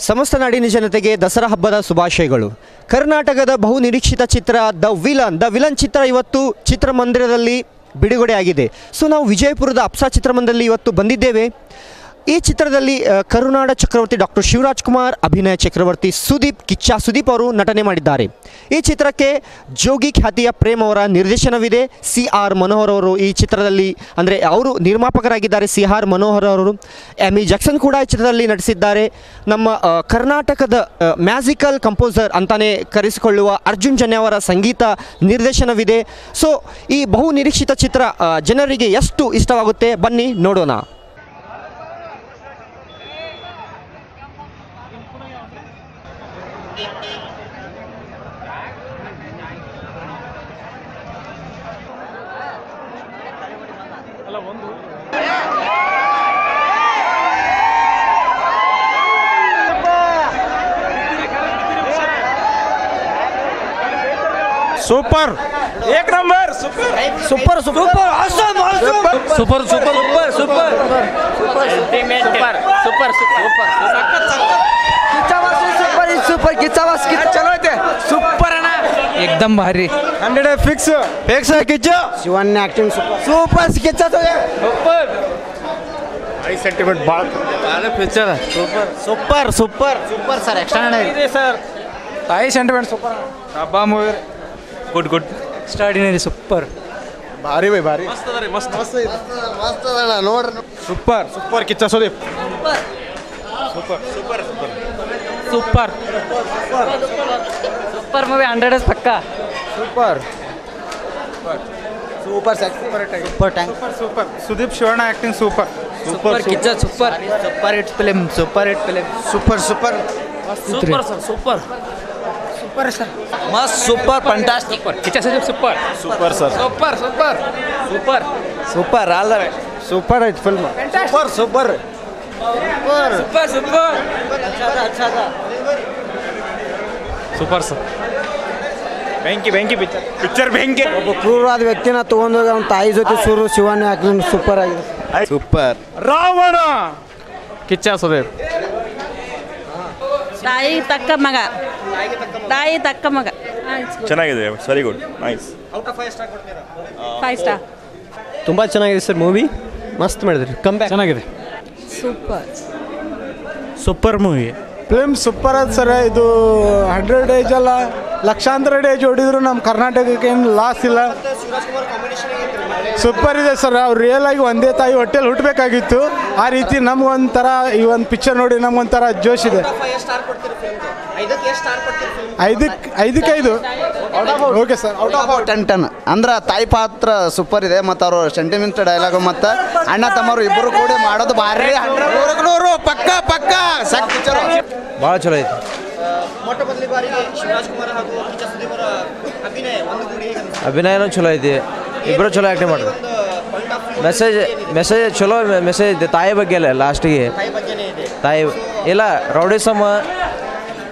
ಸಮಸ್ತ ನಾಡಿನ ಜನತೆಗೆ ದಸರಾ ಹಬ್ಬದ ಶುಭಾಶಯಗಳು. ಕರ್ನಾಟಕದ ಬಹುನಿರೀಕ್ಷಿತ ಚಿತ್ರ ದ ವಿಲನ್ ಚಿತ್ರ ಇವತ್ತು ಚಿತ್ರಮಂದಿರದಲ್ಲಿ ಬಿಡುಗಡೆಯಾಗಿದೆ. ಸೊ ನಾವು ವಿಜಯಪುರದ ಅಪ್ಸಾ ಚಿತ್ರಮಂದಿರದಲ್ಲಿ ಇವತ್ತು ಬಂದಿದ್ದೇವೆ. ಈ ಚಿತ್ರದಲ್ಲಿ ಕರುನಾಡ ಚಕ್ರವರ್ತಿ ಡಾಕ್ಟರ್ ಶಿವರಾಜ್ ಕುಮಾರ್, ಅಭಿನಯ ಚಕ್ರವರ್ತಿ ಕಿಚ್ಚ ಸುದೀಪ್ ಅವರು ನಟನೆ ಮಾಡಿದ್ದಾರೆ. ಈ ಚಿತ್ರಕ್ಕೆ ಜೋಗಿ ಖ್ಯಾತಿಯ ಪ್ರೇಮ್ ಅವರ ನಿರ್ದೇಶನವಿದೆ. CR ಮನೋಹರ್ ಅವರು ಈ ಚಿತ್ರದಲ್ಲಿ ಅಂದರೆ ಅವರು ನಿರ್ಮಾಪಕರಾಗಿದ್ದಾರೆ. CR ಮನೋಹರ್ ಅವರು. ಎಮಿ ಜಾಕ್ಸನ್ ಕೂಡ ಈ ಚಿತ್ರದಲ್ಲಿ ನಟಿಸಿದ್ದಾರೆ. ನಮ್ಮ ಕರ್ನಾಟಕದ ಮ್ಯಾಜಿಕಲ್ ಕಂಪೋಸರ್ ಅಂತಾನೆ ಕರೆಸಿಕೊಳ್ಳುವ ಅರ್ಜುನ್ ಜನ್ಯ ಅವರ ಸಂಗೀತ ನಿರ್ದೇಶನವಿದೆ. ಸೊ ಈ ಬಹು ನಿರೀಕ್ಷಿತ ಚಿತ್ರ ಜನರಿಗೆ ಎಷ್ಟು ಇಷ್ಟವಾಗುತ್ತೆ ಬನ್ನಿ ನೋಡೋಣ. सुपर एक number super super super awesome super super super super ultimate super super super super किच्चावास चलो ते सुपर है ना एकदम भारी 100 फिक्स फिक्स है किच्चा शिवानी एक्टिंग सुपर किच्चा तो सुपर हाई सेंटिमेंट बाल picture super super super super sir extraordinary sir high sentiment super अब्बा movie good good extraordinary super भारी भाई भारी मस्त अरे मस्त मस्त मस्त ಅಣ್ಣ ನೋಡ್ರಿ super super Kichcha Sudeep super super movie 100 पक्का super super super tank super Sudeep Shivanna acting super super Kichcha super super hit film super super super sir super super sir मस्त super fantastic Kichcha Sudeep super super sir super super super super all the way super ಐತ್ film super super super अच्छा था super sir ಬೆಂಕಿ picture ಬೆಂಕಿ ಒಬ್ಬ ಕ್ರೂರವಾದ ವ್ಯಕ್ತಿನ ತಗೊಂಡೋಗಿ ಅವನ ತಾಯಿ ಜೊತೆ ಶಿವಾನಿ ಆಕ್ಟಿಂಗ್ ಸೂಪರ್ ಆಗಿದೆ. ಸೂಪರ್ ರಾವಣ ಕಿಚ್ಚ ಸುದೀಪ್ ತಾಯಿ ತಕ್ಕ ಮಗ ಚೆನ್ನಾಗಿದೆ ವೆರಿ ಗುಡ್ ನೈಸ್ 5 ಸ್ಟಾರ್. ತುಂಬ ಚೆನ್ನಾಗಿದೆ ಸರ್ ಮೂವಿ. ಮಸ್ತ್ ಮಾಡಿದ್ರಿ. ಕಂಬ್ಯಾಕ್ ಚೆನ್ನಾಗಿದೆ super super movie film super ಅದ ಸರ್. ಇದು 100 ಡೇಸ್ ಅಲ್ಲ, ಲಕ್ಷಾಂತರ ಡೇಸ್ ಹೊಡಿದ್ರು ನಮ್ಮ ಕರ್ನಾಟಕಕ್ಕೆ ಏನು ಲಾಸ್ ಇಲ್ಲ. ಸೂಪರ್ ಇದೆ ಸರ್. ಅವ್ರು ರಿಯಲ್ ಆಗಿ ಒಂದೇ ತಾಯಿ ಹೊಟ್ಟೆಲಿ ಹುಟ್ಟಬೇಕಾಗಿತ್ತು. ಆ ರೀತಿ ನಮ್ಗೊಂಥರ ಈ ಒಂದು ಪಿಕ್ಚರ್ ನೋಡಿ ನಮ್ಗೊಂಥರ ಜೋಶ್ ಇದೆ. 5ಕ್ಕೆ 5 ಓಕೆ ಸರ್. ಔಟ್ ಆಫ್ 10 ಅಂದ್ರೆ ತಾಯಿ ಪಾತ್ರ ಸೂಪರ್ ಇದೆ. ಮತ್ತು ಅವರು ಸೆಂಟಿಮೆಂಟ್ ಡೈಲಾಗು ಮತ್ತು ಅಣ್ಣ ತಮ್ಮರು ಇಬ್ಬರು ಕೂಡಿ ಮಾಡೋದು ಭಾರಿ 100 ಪಕ್ಕ ಸಾಕು ಪಿಕ್ಚರ್ ಭಾಳ ಚಲೋ ಐತಿ. ಮೊಟ್ಟ ಮೊದಲ ಬಾರಿಗೆ ಶಿವರಾಜ್ ಕುಮಾರ್ ಹಾಗೂ ಕಿಚ್ಚ ಸುದೀಪ್ ಅವರ ಅಭಿನಯ ಒಂದು ಗೂಡಿ ಅಭಿನಯನೂ ಚಲೋ ಐತಿ. ಇಬ್ಬರು ಚಲೋ ಆ್ಯಕ್ಟಿಂಗ್ ಮಾಡಿದ್ರು. ಮೆಸೇಜ್ ಚಲೋ ಮೆಸೇಜ್ ಐತೆ ತಾಯಿ ಬಗ್ಗೆ ಅಲ್ಲ. ಲಾಸ್ಟಿಗೆ ತಾಯಿ ಇಲ್ಲ ರೌಡಿಸಮ್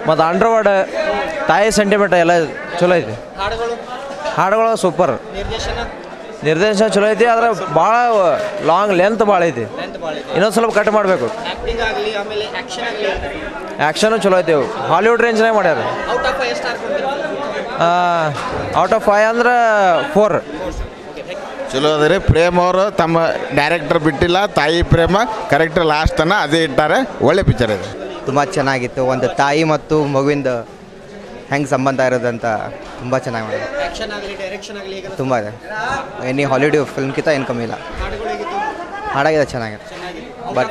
ಮತ್ತು ಅಂಡರ್ವರ್ಡ್ ತಾಯಿ ಸೆಂಟಿಮೆಂಟ್ ಎಲ್ಲ ಚಲೋ ಐತಿ. ಹಾಡುಗಳು ಸೂಪರ್. ನಿರ್ದೇಶನ ಚಲೋ ಐತಿ. ಆದ್ರೆ ಭಾಳ ಲಾಂಗ್ ಲೆಂತ್ ಭಾಳ ಐತಿ. ಇನ್ನೊಂದು ಸ್ವಲ್ಪ ಕಟ್ ಮಾಡಬೇಕು. ಆ್ಯಕ್ಷನು ಚಲೋ ಐತಿ. ಹಾಲಿವುಡ್ ರೇಂಜ್ನಾಗ ಮಾಡ್ಯಾರ. ಔಟ್ ಆಫ್ 5 ಅಂದ್ರೆ 4. ಚಲೋ ಅದ ರೀ. ಪ್ರೇಮ್ ಅವರು ತಮ್ಮ ಡೈರೆಕ್ಟರ್ ಬಿಟ್ಟಿಲ್ಲ. ತಾಯಿ ಪ್ರೇಮ ಕರೆಕ್ಟ್ ಲಾಸ್ಟ್ ತನ ಅದೇ ಇಟ್ಟಾರೆ. ಒಳ್ಳೆ ಪಿಕ್ಚರ್ ಇದೆ. ತುಂಬ ಚೆನ್ನಾಗಿತ್ತು. ಒಂದು ತಾಯಿ ಮತ್ತು ಮಗುವಿಂದ ಹೆಂಗೆ ಸಂಬಂಧ ಇರೋದಂತ ತುಂಬ ಚೆನ್ನಾಗಿ ಮಾಡಿದೆ. ತುಂಬ ಇದೆ. ಎನಿ ಹಾಲಿವುಡ್ ಫಿಲ್ಮ್ಗಿಂತ ಏನು ಕಮ್ಮಿ ಇಲ್ಲ. ಹಾಡಾಗಿದೆ ಚೆನ್ನಾಗಿದೆ. ಬಟ್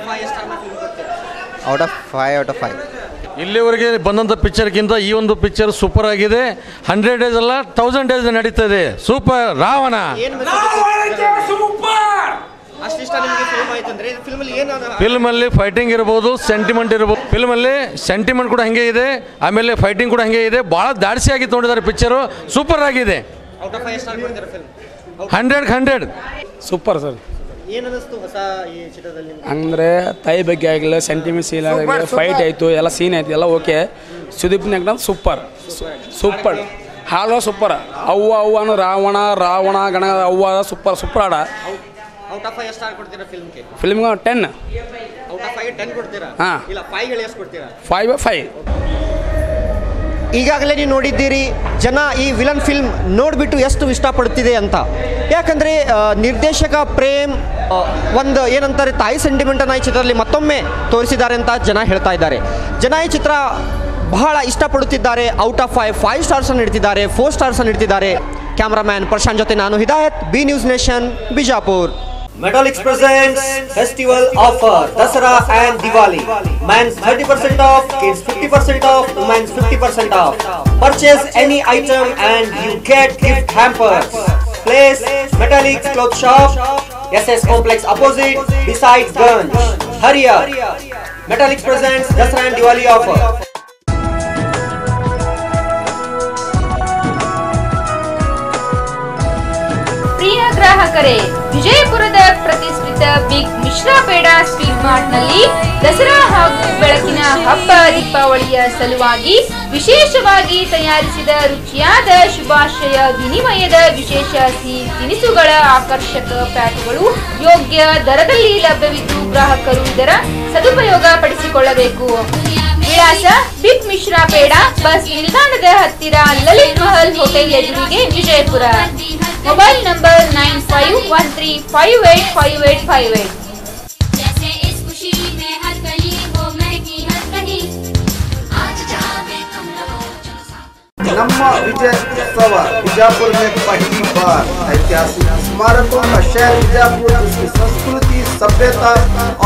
ಔಟ್ ಆಫ್ 5 ಇಲ್ಲಿವರೆಗೆ ಬಂದಂಥ ಪಿಕ್ಚರ್ಗಿಂತ ಈ ಒಂದು ಪಿಕ್ಚರ್ ಸೂಪರ್ ಆಗಿದೆ. 100 ಡೇಸ್ ಅಲ್ಲ 1000 ಡೇಸ್ ನಡೀತದೆ. ಸೂಪರ್. ರಾವಣ ಫಿಲ್ಮಲ್ಲಿ ಫೈಟಿಂಗ್ ಇರ್ಬೋದು, ಸೆಂಟಿಮೆಂಟ್ ಇರ್ಬೋದು. ಫಿಲ್ಮಲ್ಲಿ ಸೆಂಟಿಮೆಂಟ್ ಕೂಡ ಹಂಗೆ ಇದೆ, ಆಮೇಲೆ ಫೈಟಿಂಗ್ ಕೂಡ ಹಂಗೆ ಇದೆ. ಭಾಳ ದಾಡಿಸಿಯಾಗಿ ತೊಗೊಂಡಿದ್ದಾರೆ ಪಿಕ್ಚರು. ಸೂಪರ್ ಆಗಿದೆ. 100 ಸೂಪರ್ ಸರ್. ಅಂದರೆ ತಾಯಿ ಬಗ್ಗೆ ಆಗಿಲ್ಲ, ಸೆಂಟಿಮೆಂಟ್ ಸೀನ್ ಆಗಿಲ್ಲ, ಫೈಟ್ ಆಯಿತು, ಎಲ್ಲ ಸೀನ್ ಆಯಿತು, ಎಲ್ಲ ಓಕೆ. ಸುದೀಪ್ನ ಸೂಪರ್ ಸೂಪರ್. ಹಾಡು ಸೂಪರ್. ಅವ್ವನು ರಾವಣ ಗಣ ಅವ್ವ ಸೂಪರ್ ಹಾಡ. ಫಿಲ್ಮ್ಗೆ 10 10 ಕೊಡ್ತೀರಾ ಹಾ. ಇಲ್ಲ 5 ಹೇಳಿ ಎಷ್ಟು ಕೊಡ್ತೀರಾ 5/5. ಈಗಾಗಲೇ ನೀವು ನೋಡಿದ್ದೀರಿ ಜನ ಈ ವಿಲನ್ ಫಿಲ್ಮ್ ನೋಡಿಬಿಟ್ಟು ಎಷ್ಟು ಇಷ್ಟಪಡುತ್ತಿದೆ ಅಂತ. ಯಾಕಂದರೆ ನಿರ್ದೇಶಕ ಪ್ರೇಮ್ ಒಂದು ಏನಂತಾರೆ ತಾಯಿ ಸೆಂಟಿಮೆಂಟನ್ನು ಈ ಚಿತ್ರದಲ್ಲಿ ಮತ್ತೊಮ್ಮೆ ತೋರಿಸಿದ್ದಾರೆ ಅಂತ ಜನ ಹೇಳ್ತಾ ಇದ್ದಾರೆ. ಜನ ಈ ಚಿತ್ರ ಬಹಳ ಇಷ್ಟಪಡುತ್ತಿದ್ದಾರೆ. ಔಟ್ ಆಫ್ 5 ಸ್ಟಾರ್ಸನ್ನು ನೀಡ್ತಿದ್ದಾರೆ, 4 ಸ್ಟಾರ್ಸನ್ನು ನೀಡ್ತಿದ್ದಾರೆ. ಕ್ಯಾಮ್ರಾಮ್ಯಾನ್ ಪ್ರಶಾಂತ್ ಜೊತೆ ನಾನು Hidayat, B news nation, Bijapur. Metallics presents festival offer Dasara and Diwali. Men's 30% off, kids 50% off, women's 50% off. Purchase any item and you get gift hampers. Place Metallics Cloth Shop, SS Complex opposite, beside Ganj. Hurry up! Metallics presents Dasara and Diwali offer. ಪ್ರಿಯ ಗ್ರಾಹಕರೇ, ವಿಜಯಪುರದ ಪ್ರತಿಷ್ಠಿತ big Mishra peda sweet mart ನಲ್ಲಿ ದಸರಾ ಹಾಗೂ ಬೆಳಕಿನ ಹಬ್ಬ ದೀಪಾವಳಿಯ ಸಲುವಾಗಿ ವಿಶೇಷವಾಗಿ ತಯಾರಿಸಿದ ರುಚಿಯಾದ ಶುಭಾಶಯ ವಿನಿಮಯದ ವಿಶೇಷ ಸಿಹಿ ತಿನಿಸುಗಳ ಆಕರ್ಷಕ ಪ್ಯಾಕ್ಗಳು ಯೋಗ್ಯ ದರದಲ್ಲಿ ಲಭ್ಯವಿದ್ದು ಗ್ರಾಹಕರು ಇದರ ಸದುಪಯೋಗ ಪಡಿಸಿಕೊಳ್ಳಬೇಕು. ವಿಳಾಸ ಬಿಗ್ ಮಿಶ್ರಾ ಪೇಡ, ಬಸ್ ನಿಲ್ದಾಣದ ಹತ್ತಿರ, ಲಲಿತ್ ಮಹಲ್ ಹೋಟೆಲ್ ಎದುರಿಗೆ, ವಿಜಯಪುರ. Mobile number 9513585858. जैसे इस खुशी में हर गली हो महकी हर कहीं आज जावे तुम लोग ನಮ್ಮ विजयोत्सव बीजापुर में पहली बार ऐतिहासिक स्मारकों का शहर बीजापुर उसकी संस्कृति, सभ्यता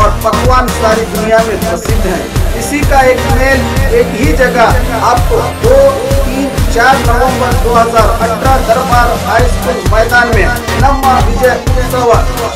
और पकवान सारी दुनिया में प्रसिद्ध है. इसी का एक मेल एक ही जगह आपको 2, 3, 4 नवंबर 2018 दरबार हाई स्कूल मैदान में ನಮ್ಮ विजयोत्सव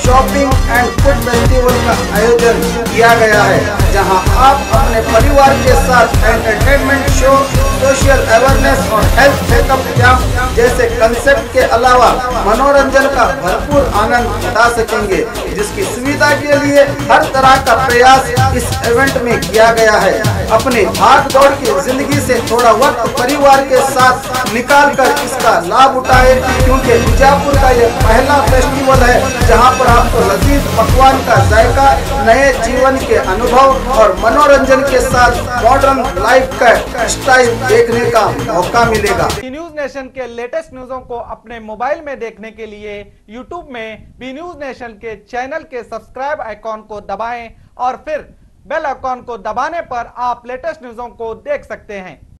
शॉपिंग एंड फूड फेस्टिवल का आयोजन किया गया है, जहां आप अपने परिवार के साथ एंटरटेनमेंट शो, सोशल अवेयरनेस और हेल्थ चेकअप कैंप जैसे कंसेप्ट के अलावा मनोरंजन का भरपूर आनंद उठा सकेंगे, जिसकी सुविधा के लिए हर तरह का प्रयास इस इवेंट में किया गया है. अपने भाग दौड़ की जिंदगी से थोड़ा वक्त परिवार के साथ निकाल कर इसका लाभ उठाए, क्योंकि बीजापुर का यह पहला फेस्टिवल है जहां पर आपको लजीज पकवान का जायका, नए जीवन के अनुभव और मनोरंजन के साथ मॉडर्न लाइफ का स्टाइल देखने का मौका मिलेगा. न्यूज नेशन के लेटेस्ट न्यूज़ों को अपने मोबाइल में देखने के लिए यूट्यूब में बी न्यूज नेशन के चैनल के सब्सक्राइब आइकॉन को दबाएं और फिर बेल आइकॉन को दबाने पर आप लेटेस्ट न्यूज़ों को देख सकते हैं.